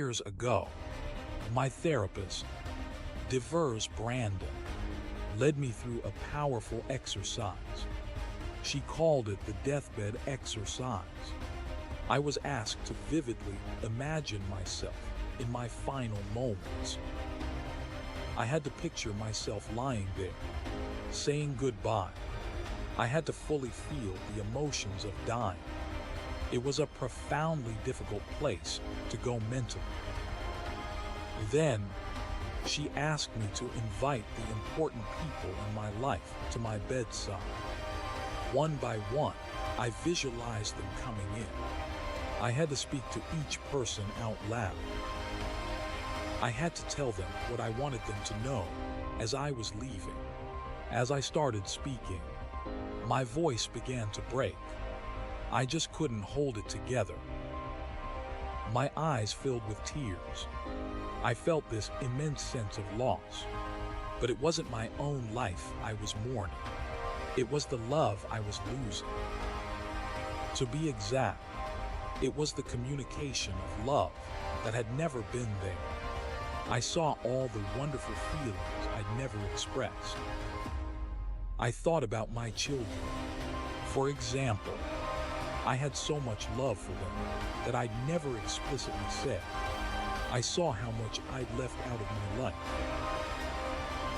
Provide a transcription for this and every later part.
Years ago, my therapist, Devers Brandon, led me through a powerful exercise. She called it the deathbed exercise. I was asked to vividly imagine myself in my final moments. I had to picture myself lying there, saying goodbye. I had to fully feel the emotions of dying. It was a profoundly difficult place to go mentally. Then, she asked me to invite the important people in my life to my bedside. One by one, I visualized them coming in. I had to speak to each person out loud. I had to tell them what I wanted them to know as I was leaving. As I started speaking, my voice began to break. I just couldn't hold it together. My eyes filled with tears. I felt this immense sense of loss. But it wasn't my own life I was mourning. It was the love I was losing. To be exact, it was the communication of love that had never been there. I saw all the wonderful feelings I'd never expressed. I thought about my children. For example, I had so much love for them that I'd never explicitly said. I saw how much I'd left out of my life.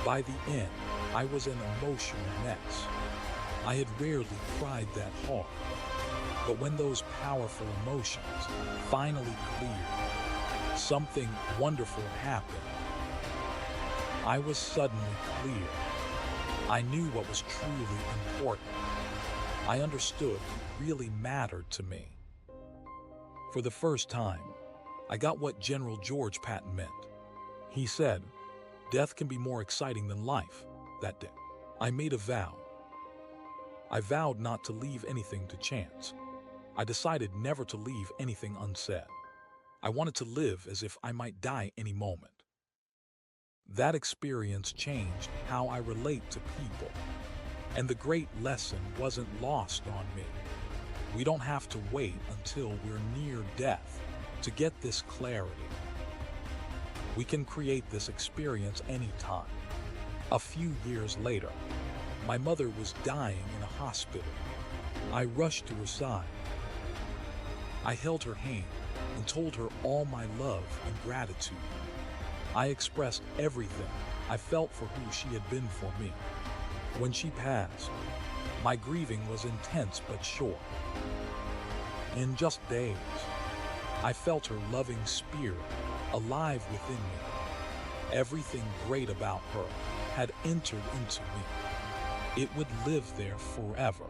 By the end, I was an emotional mess. I had rarely cried that hard. But when those powerful emotions finally cleared, something wonderful happened. I was suddenly clear. I knew what was truly important. I understood what really mattered to me. For the first time, I got what General George Patton meant. He said, "Death can be more exciting than life." That day, I made a vow. I vowed not to leave anything to chance. I decided never to leave anything unsaid. I wanted to live as if I might die any moment. That experience changed how I relate to people. And the great lesson wasn't lost on me. We don't have to wait until we're near death to get this clarity. We can create this experience anytime. A few years later, my mother was dying in a hospital. I rushed to her side. I held her hand and told her all my love and gratitude. I expressed everything I felt for who she had been for me. When she passed, my grieving was intense but short. In just days, I felt her loving spirit alive within me. Everything great about her had entered into me. It would live there forever.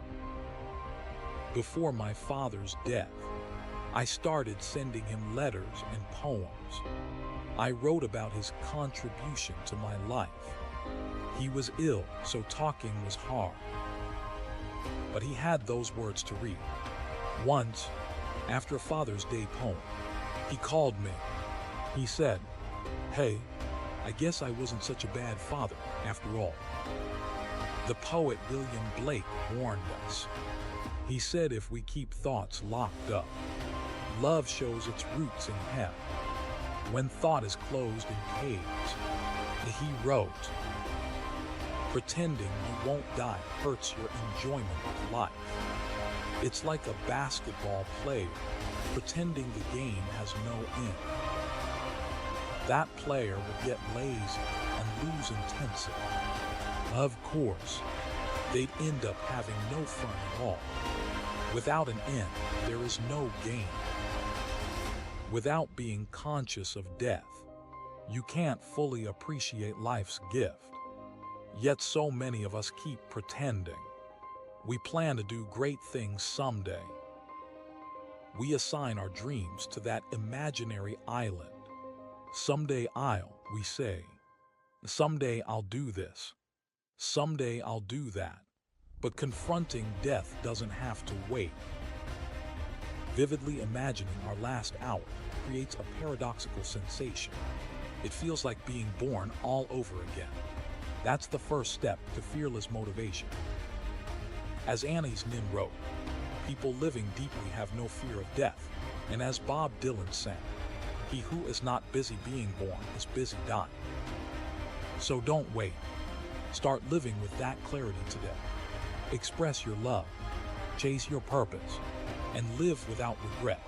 Before my father's death, I started sending him letters and poems. I wrote about his contribution to my life. He was ill, so talking was hard. But he had those words to read. Once, after a Father's Day poem, he called me. He said, "Hey, I guess I wasn't such a bad father after all." The poet William Blake warned us. He said if we keep thoughts locked up, love shows its roots in hell. When thought is closed in caves, he wrote, "Pretending you won't die hurts your enjoyment of life. It's like a basketball player pretending the game has no end. That player will get lazy and lose intensity. Of course, they'd end up having no fun at all. Without an end, there is no gain. Without being conscious of death, you can't fully appreciate life's gift. Yet so many of us keep pretending. We plan to do great things someday. We assign our dreams to that imaginary island. Someday we say. Someday I'll do this. Someday I'll do that. But confronting death doesn't have to wait. Vividly imagining our last hour creates a paradoxical sensation. It feels like being born all over again. That's the first step to fearless motivation. As Annie's Nin wrote, people living deeply have no fear of death, and as Bob Dylan sang, He who is not busy being born is busy dying. So don't wait. Start living with that clarity today. Express your love, chase your purpose, and live without regret.